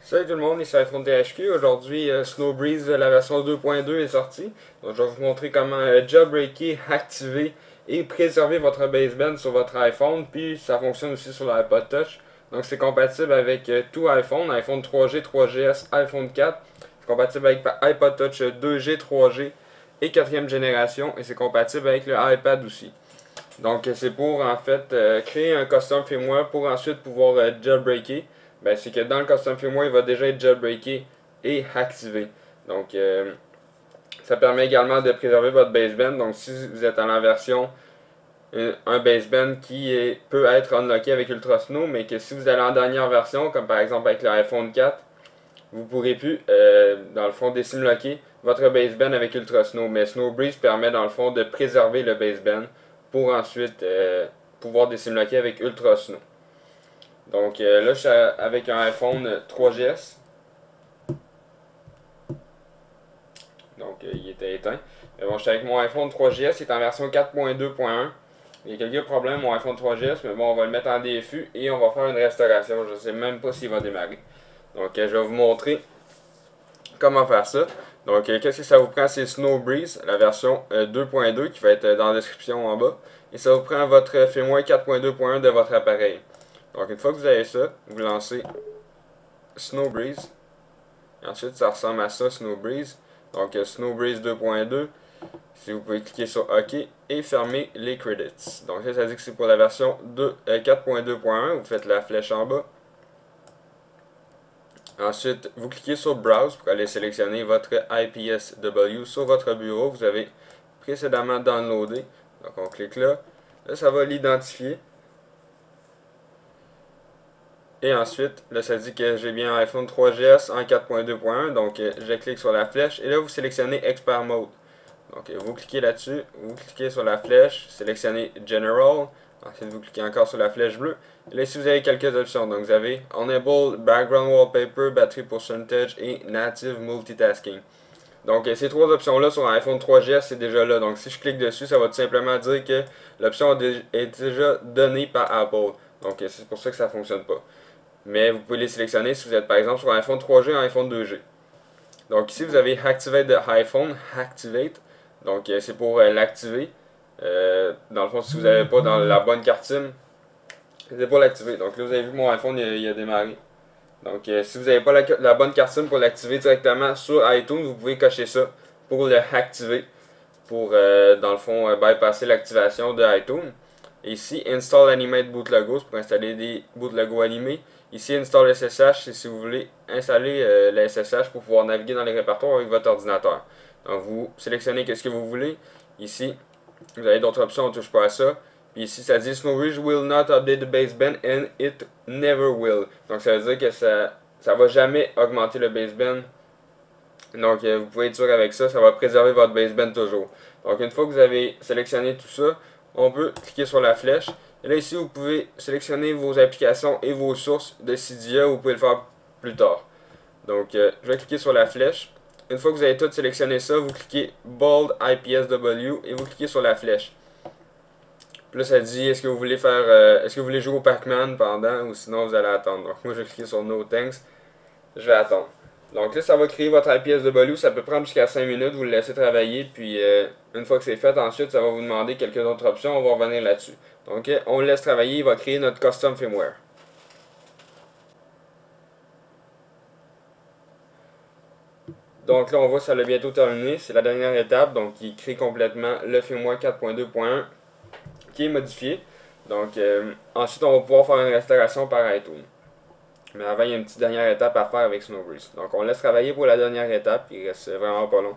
Salut tout le monde, ici iPhone THQ. Aujourd'hui, Snowbreeze, la version 2.2 est sortie. Donc, je vais vous montrer comment jailbreaker, activer et préserver votre baseband sur votre iPhone. Puis, ça fonctionne aussi sur l'iPod Touch. Donc, c'est compatible avec tout iPhone, iPhone 3G, 3GS, iPhone 4. C'est compatible avec iPod Touch 2G, 3G et 4e génération. Et c'est compatible avec le iPad aussi. Donc, c'est pour en fait créer un custom firmware pour ensuite pouvoir jailbreaker. Ben, c'est que dans le custom firmware, il va déjà être jailbreaké et activé. Donc, ça permet également de préserver votre baseband. Donc, si vous êtes en la version un baseband peut être unlocké avec Ultra Snow, mais que si vous allez en dernière version, comme par exemple avec l'iPhone 4, vous ne pourrez plus, dans le fond, désimlocker votre baseband avec Ultra Snow. Mais Snowbreeze permet, dans le fond, de préserver le baseband pour ensuite pouvoir désimlocker avec Ultra Snow. Donc là, je suis avec un iPhone 3GS. Donc il était éteint. Mais bon, je suis avec mon iPhone 3GS, il est en version 4.2.1. Il y a quelques problèmes mon iPhone 3GS, mais bon, on va le mettre en DFU et on va faire une restauration. Je ne sais même pas s'il va démarrer. Donc je vais vous montrer comment faire ça. Donc qu'est-ce que ça vous prend? C'est Snowbreeze, la version 2.2 qui va être dans la description en bas. Et ça vous prend votre firmware 4.2.1 de votre appareil. Donc une fois que vous avez ça, vous lancez Snowbreeze. Et ensuite, ça ressemble à ça, Snowbreeze. Donc Snowbreeze 2.2. Si vous pouvez cliquer sur OK et fermer les credits. Donc ça dit que c'est pour la version 4.2.1. Vous faites la flèche en bas. Ensuite, vous cliquez sur Browse pour aller sélectionner votre IPSW sur votre bureau. Vous avez précédemment downloadé. Donc on clique là. Là, ça va l'identifier. Et ensuite, là, ça dit que j'ai bien un iPhone 3GS en 4.2.1. Donc, je clique sur la flèche. Et là, vous sélectionnez Expert Mode. Donc, vous cliquez là-dessus. Vous cliquez sur la flèche. Sélectionnez General. Ensuite, vous cliquez encore sur la flèche bleue. Et là, ici, vous avez quelques options. Donc, vous avez Enable Background Wallpaper, Battery Percentage et Native Multitasking. Donc, ces trois options-là sur un iPhone 3GS, c'est déjà là. Donc, si je clique dessus, ça va tout simplement dire que l'option est déjà donnée par Apple. Donc, c'est pour ça que ça ne fonctionne pas. Mais vous pouvez les sélectionner si vous êtes par exemple sur un iPhone 3G ou un iPhone 2G. Donc ici vous avez Activate the iPhone, Activate. Donc c'est pour l'activer. Dans le fond, si vous n'avez pas dans la bonne carte SIM, c'est pour l'activer. Donc là vous avez vu que mon iPhone il a démarré. Donc si vous n'avez pas la bonne carte SIM pour l'activer directement sur iTunes, vous pouvez cocher ça pour le activer. Pour dans le fond bypasser l'activation de iTunes. Et ici, Install Animate Bootlegos pour installer des bootlegos animés. Ici, Install SSH, c'est si vous voulez installer le SSH pour pouvoir naviguer dans les répertoires avec votre ordinateur. Donc, vous sélectionnez ce que vous voulez. Ici, vous avez d'autres options, on ne touche pas à ça. Puis ici, ça dit Snowbreeze will not update the baseband and it never will. Donc, ça veut dire que ça ne va jamais augmenter le baseband. Donc, vous pouvez être sûr avec ça, ça va préserver votre baseband toujours. Donc, une fois que vous avez sélectionné tout ça, on peut cliquer sur la flèche. Et là, ici, vous pouvez sélectionner vos applications et vos sources de Cydia. Vous pouvez le faire plus tard. Donc, je vais cliquer sur la flèche. Une fois que vous avez tout sélectionné ça, vous cliquez Bold IPSW et vous cliquez sur la flèche. Puis là, ça dit est-ce que vous voulez est-ce que vous voulez jouer au Pac-Man pendant ou sinon vous allez attendre. Donc, moi, je vais cliquer sur No Thanks. Je vais attendre. Donc là, ça va créer votre IPSW. Ça peut prendre jusqu'à 5 minutes. Vous le laissez travailler. Puis, une fois que c'est fait, ensuite, ça va vous demander quelques autres options. On va revenir là-dessus. Donc, on le laisse travailler. Il va créer notre custom firmware. Donc là, on voit que ça l'a bientôt terminé. C'est la dernière étape. Donc, il crée complètement le firmware 4.2.1 qui est modifié. Donc, ensuite, on va pouvoir faire une restauration par iTunes. Mais avant, il y a une petite dernière étape à faire avec Snowbreeze. Donc, on laisse travailler pour la dernière étape. Il reste vraiment pas long.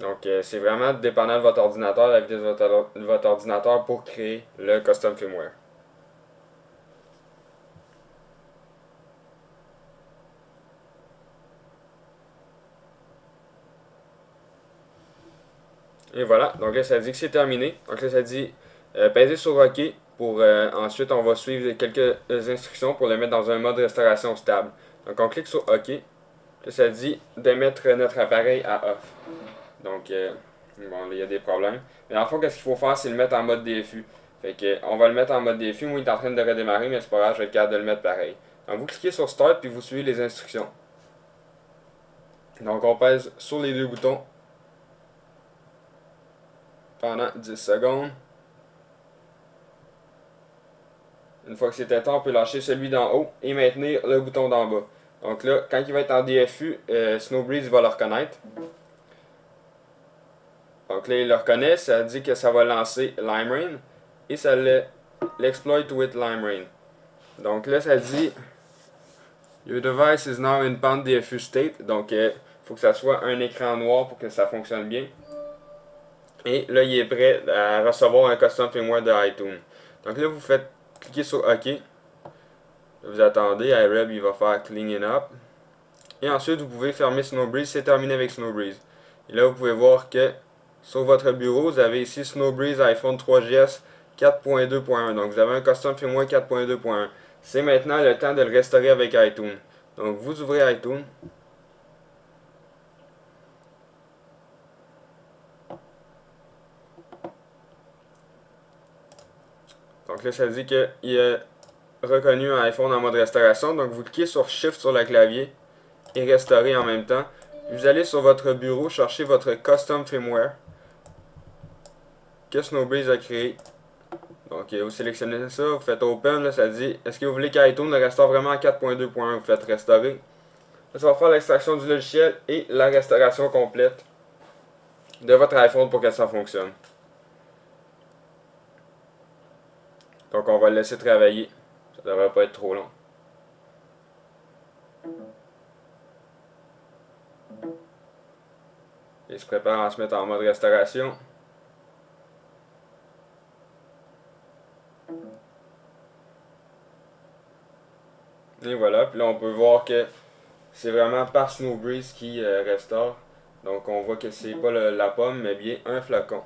Donc, c'est vraiment dépendant de votre ordinateur, la vitesse de votre ordinateur pour créer le custom firmware. Et voilà, donc là ça dit que c'est terminé. Donc là ça dit pèsez sur OK pour ensuite on va suivre quelques instructions pour le mettre dans un mode restauration stable. Donc on clique sur OK. Là ça dit de mettre notre appareil à off. Donc bon, il y a des problèmes. Mais en fait, qu'est-ce qu'il faut faire, c'est le mettre en mode DFU. Fait que on va le mettre en mode DFU. Moi il est en train de redémarrer, mais c'est pas grave, je vais être capable de le mettre pareil. Donc vous cliquez sur Start puis vous suivez les instructions. Donc on pèse sur les deux boutons pendant 10 secondes. Une fois que c'est éteint, on peut lâcher celui d'en haut et maintenir le bouton d'en bas. Donc là, quand il va être en DFU, Snowbreeze va le reconnaître. Donc là, il le reconnaît, ça dit que ça va lancer Limerain et ça l'exploit with Limerain. Donc là, ça dit Your device is now in Pound DFU state. Donc il faut que ça soit un écran noir pour que ça fonctionne bien. Et là, il est prêt à recevoir un custom firmware de iTunes. Donc là, vous faites cliquer sur OK. Vous attendez, iReb il va faire cleaning up. Et ensuite, vous pouvez fermer Snowbreeze. C'est terminé avec Snowbreeze. Et là, vous pouvez voir que sur votre bureau, vous avez ici Snowbreeze iPhone 3GS 4.2.1. Donc, vous avez un custom firmware 4.2.1. C'est maintenant le temps de le restaurer avec iTunes. Donc, vous ouvrez iTunes. Donc là, ça dit qu'il a reconnu un iPhone en mode restauration. Donc, vous cliquez sur Shift sur le clavier et restaurer en même temps. Vous allez sur votre bureau chercher votre custom firmware que Snowbreeze a créé. Donc vous sélectionnez ça, vous faites Open, là, ça dit est-ce que vous voulez qu'iTunes le restaure vraiment à 4.2.1, vous faites Restaurer. Là, ça va faire l'extraction du logiciel et la restauration complète de votre iPhone pour que ça fonctionne. Donc on va le laisser travailler, ça devrait pas être trop long. Il se prépare à se mettre en mode restauration. Et voilà, puis là on peut voir que c'est vraiment par Snowbreeze qui restaure. Donc on voit que c'est pas la pomme, mais bien un flacon.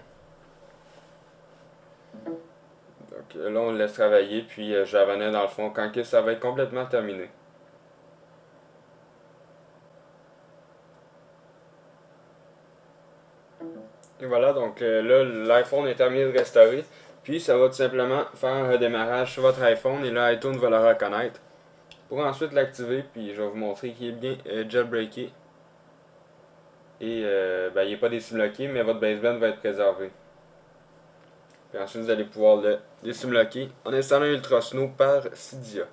Donc là on le laisse travailler, puis je revenais dans le fond quand ça va être complètement terminé. Et voilà, donc là l'iPhone est terminé de restaurer. Puis ça va tout simplement faire un redémarrage sur votre iPhone et là iTunes va le reconnaître. Pour ensuite l'activer, puis je vais vous montrer qu'il est bien jailbreaké. Et ben, il n'est pas désimloqué, mais votre baseband va être préservé. Puis ensuite vous allez pouvoir le désimloquer en installant Ultrasnow par Cydia.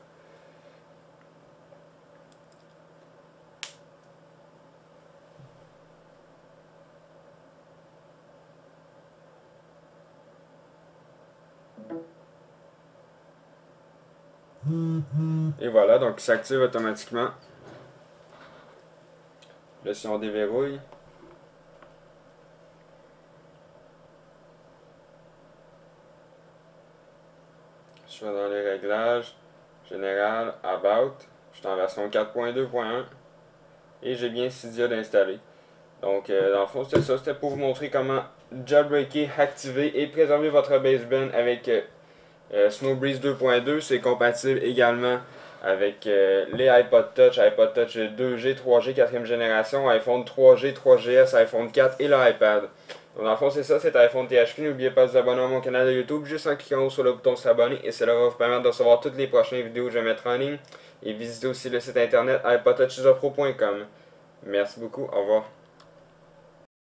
Et voilà, donc il s'active automatiquement. Là, si on déverrouille, je vais dans les réglages, général, about, je suis en version 4.2.1 et j'ai bien Cydia d'installer. Donc, dans le fond, c'était ça, c'était pour vous montrer comment jailbreaker, activer et préserver votre baseband avec Snowbreeze 2.2. C'est compatible également avec les iPod Touch 2G, 3G, 4e génération, iPhone 3G, 3GS, iPhone 4 et l'iPad. Donc dans le fond c'est ça, c'est iPhone THQ. N'oubliez pas de vous abonner à mon canal de YouTube juste en cliquant sur le bouton s'abonner et cela va vous permettre de recevoir toutes les prochaines vidéos que je vais mettre en ligne. Et visitez aussi le site internet iPodTouchUserPro.com. Merci beaucoup, au revoir.